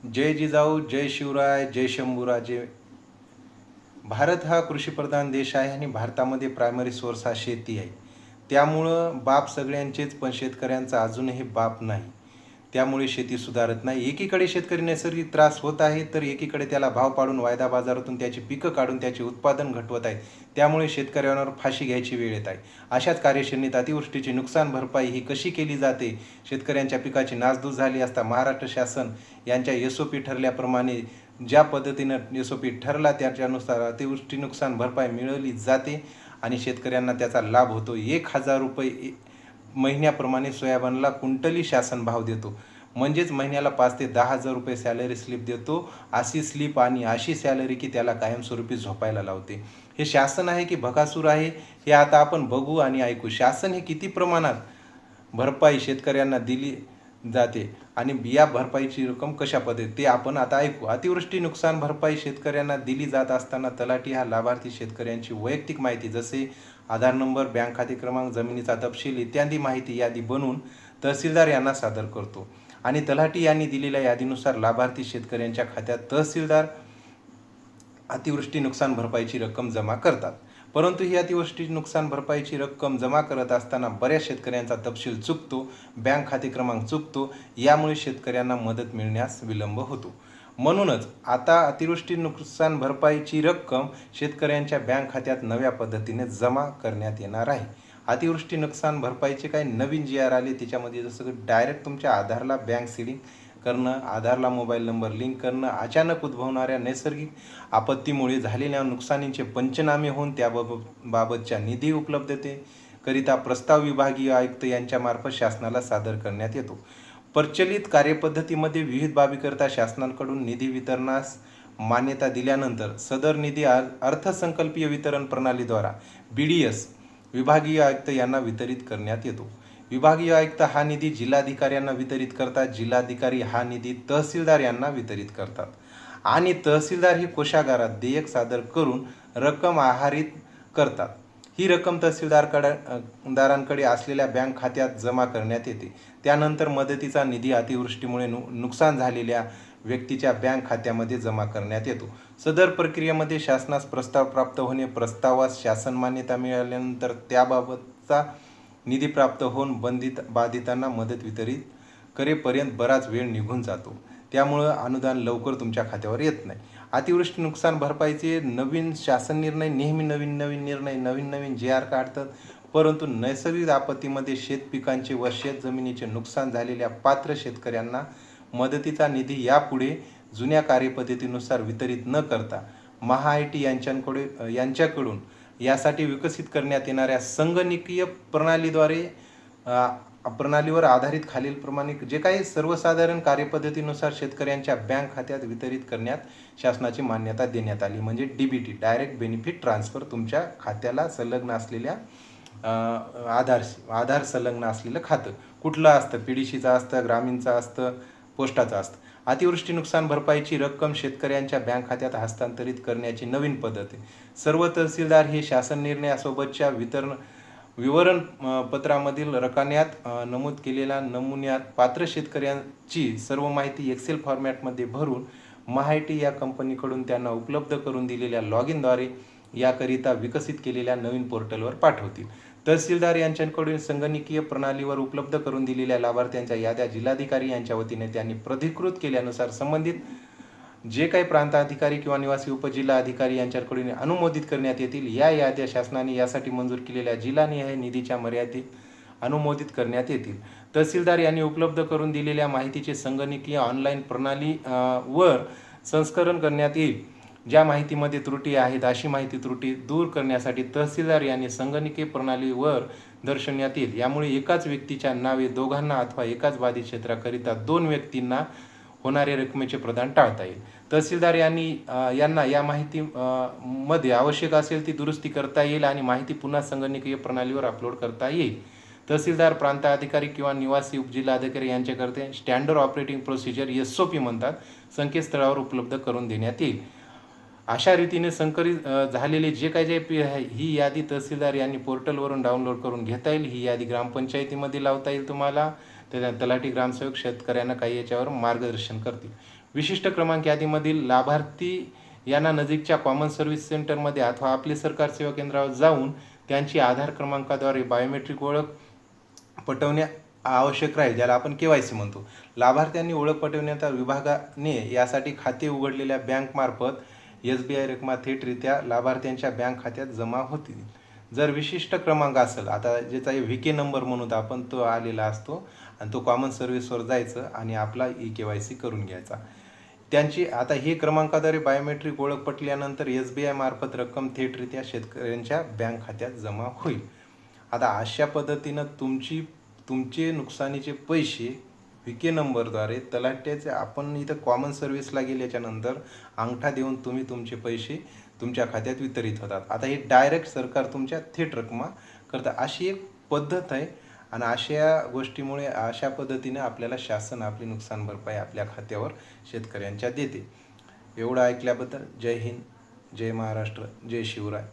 जय जिजाऊ, जय शिवराय, जय शंभूराजे. भारत हा कृषीप्रधान देश आहे आणि भारतामध्ये प्रायमरी सोर्स हा शेती आहे. त्यामुळं बाप सगळ्यांचेच, पण शेतकऱ्यांचा अजूनही बाप नाही. त्यामुळे शेती सुधारत नाही. एकीकडे शेतकरी नैसर्गिक त्रास होत आहे, तर एकीकडे त्याला भाव पाडून वायदा बाजारातून त्याची पिकं काढून त्याचे उत्पादन घटवत आहेत. त्यामुळे शेतकऱ्यांवर फाशी घ्यायची वेळ येत आहे. अशाच कार्यश्रेणीत अतिवृष्टीची नुकसान भरपाई ही कशी केली जाते? शेतकऱ्यांच्या पिकाची नासधूस झाली असता महाराष्ट्र शासन यांच्या SOP ठरल्याप्रमाणे ज्या पद्धतीनं SOP ठरला त्याच्यानुसार अतिवृष्टी नुकसान भरपाई मिळवली जाते आणि शेतकऱ्यांना त्याचा लाभ होतो. 1,000 रुपये महिन्याप्रमाणे सोयाबीनला कुंटली शासन भाव देतो. म्हणजेच महिन्याला 5 ते 10,000 रुपये सॅलरी स्लिप देतो. अशी स्लिप आणि अशी सॅलरी की त्याला कायमस्वरूपी झोपायला लावते. हे शासन आहे की बकासूर आहे, हे आता आपण बघू आणि ऐकू. शासन हे किती प्रमाणात भरपाई शेतकऱ्यांना दिली जाते आणि बिया भरपाईची रक्कम कशा पद्धती ते आपण आता ऐकू. अतिवृष्टी नुकसान भरपाई शेतकऱ्यांना दिली जात असताना तलाठी हा लाभार्थी शेतकऱ्यांची वैयक्तिक माहिती जसे आधार नंबर, बँक खाते क्रमांक, जमिनीचा तपशील इत्यादी माहिती यादी बनवून तहसीलदार यांना सादर करतो आणि तलाठी यांनी दिलेल्या यादीनुसार लाभार्थी शेतकऱ्यांच्या खात्यात तहसीलदार अतिवृष्टी नुकसान भरपाईची रक्कम जमा करतात. परंतु ही अतिवृष्टी नुकसान भरपाईची रक्कम जमा करत असताना बऱ्याच शेतकऱ्यांचा तपशील चुकतो, बँक खाते क्रमांक चुकतो. यामुळे शेतकऱ्यांना मदत मिळण्यास विलंब होतो. म्हणूनच आता अतिवृष्टी नुकसान भरपाईची रक्कम शेतकऱ्यांच्या बँक खात्यात नव्या पद्धतीने जमा करण्यात येणार आहे. अतिवृष्टी नुकसान भरपाईचे काही नवीन GR आले, त्याच्यामध्ये जसं डायरेक्ट तुमच्या आधारला बँक सीडिंग करणं, आधारला मोबाईल नंबर लिंक करणं, अचानक उद्भवणाऱ्या नैसर्गिक आपत्तीमुळे झालेल्या नुकसानीचे पंचनामे होऊन त्याबाबतच्या निधी उपलब्धतेकरिता प्रस्ताव विभागीय आयुक्त यांच्यामार्फत शासनाला सादर करण्यात येतो. प्रचलित कार्यपद्धतीमध्ये विविध बाबीकरिता शासनाकडून निधी वितरणास मान्यता दिल्यानंतर सदर निधी अर्थसंकल्पीय वितरण प्रणालीद्वारा BDS विभागीय आयुक्त यांना वितरित करण्यात येतो. विभागीय आयुक्त हा निधी जिल्हाधिकाऱ्यांना वितरित करतात. जिल्हाधिकारी हा निधी तहसीलदार यांना वितरित करतात आणि तहसीलदार ही कोषागारात देयक सादर करून रक्कम आहरित करतात. ही रक्कम तहसीलदारांकडे असलेल्या बँक खात्यात जमा करण्यात येते. त्यानंतर मदतीचा निधी अतिवृष्टीमुळे नुकसान झालेल्या व्यक्तीच्या बँक खात्यामध्ये जमा करण्यात येतो. सदर प्रक्रियेमध्ये शासनास प्रस्ताव प्राप्त होणे, प्रस्तावास शासन मान्यता मिळाल्यानंतर त्याबाबतचा निधी प्राप्त होऊन बाधितांना मदत वितरित करेपर्यंत बराच वेळ निघून जातो. त्यामुळं अनुदान लवकर तुमच्या खात्यावर येत नाही. अतिवृष्टी नुकसान भरपाईचे नवीन शासन निर्णय नेहमी नवीन निर्णय, नवीन GR काढतात. परंतु नैसर्गिक आपत्तीमध्ये शेतपिकांचे व शेतजमिनीचे नुकसान झालेल्या पात्र शेतकऱ्यांना मदतीचा निधी यापुढे जुन्या कार्यपद्धतीनुसार वितरित न करता महाआयटी यांच्याकडून यासाठी विकसित करण्यात येणाऱ्या संगणकीय प्रणालीवर आधारित खालीलप्रमाणे जे काही सर्वसाधारण कार्यपद्धतीनुसार शेतकऱ्यांच्या बँक खात्यात वितरित करण्यात शासनाची मान्यता देण्यात आली. म्हणजे DBT डायरेक्ट बेनिफिट ट्रान्सफर तुमच्या खात्याला संलग्न असलेल्या आधार संलग्न असलेलं खातं कुठलं असतं? PDCचं असतं, ग्रामीणचं असतं, पोस्टाचं असतं. अतिवृष्टी नुकसान भरपाईची रक्कम शेतकऱ्यांच्या बँक खात्यात हस्तांतरित करण्याची नवीन पद्धत आहे. सर्व तहसीलदार हे शासन निर्णयासोबतच्या विवरण पत्रामधील रकान्यात नमूद केलेल्या नमुन्यात पात्र शेतकऱ्यांची सर्व माहिती एक्सेल फॉर्मॅटमध्ये भरून महाआयटी या कंपनीकडून त्यांना उपलब्ध करून दिलेल्या लॉगिनद्वारे याकरिता विकसित केलेल्या नवीन पोर्टलवर पाठवतील. तहसीलदार यांच्याकडून संगणकीय प्रणालीवर उपलब्ध करून दिलेल्या लाभार्थ्यांच्या याद्या जिल्हाधिकारी यांच्या वतीने त्यांनी प्राधिकृत केल्यानुसार संबंधित जे काही प्रांताधिकारी किंवा निवासी उपजिल्हा अधिकारी यांच्याकडून अनुमोदित करण्यात येतील. या याद्या शासनाने यासाठी मंजूर केलेल्या जिल्हानिहाय निधीच्या मर्यादित अनुमोदित करण्यात येतील. तहसीलदार यांनी उपलब्ध करून दिलेल्या माहितीचे संगणकीय ऑनलाईन प्रणाली वर संस्करण करण्यात येईल. ज्या माहितीमध्ये त्रुटी आहेत अशी माहिती त्रुटी दूर करण्यासाठी तहसीलदार यांनी संगणकीय प्रणालीवर दर्शवण्यात येईल. यामुळे एकाच व्यक्तीच्या नावे दोघांना अथवा एकाच बाधित क्षेत्राकरिता 2 व्यक्तींना होणारे रकमेचे प्रदान टाळता येईल. तहसीलदार यांना या माहिती मध्ये आवश्यक असेल ती दुरुस्ती करता येईल आणि माहिती पुन्हा संगणकीय प्रणालीवर अपलोड करता येईल. तहसीलदार, प्रांत अधिकारी किंवा निवासी उपजिल्हा अधिकारी यांच्याकरता स्टँडर्ड ऑपरेटिंग प्रोसिजर SOP म्हणतात संकेतस्थळावर उपलब्ध करून देण्यात येईल. अशा रीतीने संकलित झालेले जे काही ही यादी तहसीलदार यांनी पोर्टलवरून डाउनलोड करून घेता येईल. ही यादी ग्रामपंचायतीमध्ये लावता येईल तुम्हाला. तलाठी, ग्रामसेवक शेतकऱ्यांना काही याच्यावर मार्गदर्शन करतील. विशिष्ट क्रमांक यादीमधील लाभार्थी यांना नजीकच्या कॉमन सर्व्हिस सेंटरमध्ये अथवा आपले सरकार सेवा केंद्रावर जाऊन त्यांची आधार क्रमांकाद्वारे बायोमेट्रिक ओळख पटवणे आवश्यक राहील, ज्याला आपण KYC म्हणतो. लाभार्थ्यांनी ओळख पटवण्याच्या विभागाने यासाठी खाते उघडलेल्या बँकमार्फत SBI रक्कम थेटरित्या लाभार्थ्यांच्या बँक खात्यात जमा होतील. जर विशिष्ट क्रमांक असेल, आता ज्याचा VK नंबर म्हणून आपण तो आलेला असतो आणि तो कॉमन सर्व्हिसवर जायचं आणि आपला KYC करून घ्यायचा. त्यांची आता हे क्रमांकाद्वारे बायोमेट्रिक ओळख पटल्यानंतर SBI मार्फत रक्कम थेटरित्या शेतकऱ्यांच्या बँक खात्यात जमा होईल. आता अशा पद्धतीनं तुमचे नुकसानीचे पैसे VK नंबरद्वारे तलाठ्याचे आपण इथं कॉमन सर्व्हिसला गेल्याच्यानंतर अंगठा देऊन तुम्ही तुमचे पैसे तुमच्या खात्यात वितरित होतात. आता हे डायरेक्ट सरकार तुमच्या थेट रक्कमा करतं, अशी एक पद्धत आहे. आणि अशा गोष्टीमुळे अशा पद्धतीने आपल्याला शासन आपली नुकसान भरपाई आपल्या खात्यावर शेतकऱ्यांच्या देते. एवढं ऐकल्याबद्दल जय हिंद, जय महाराष्ट्र, जय शिवराय.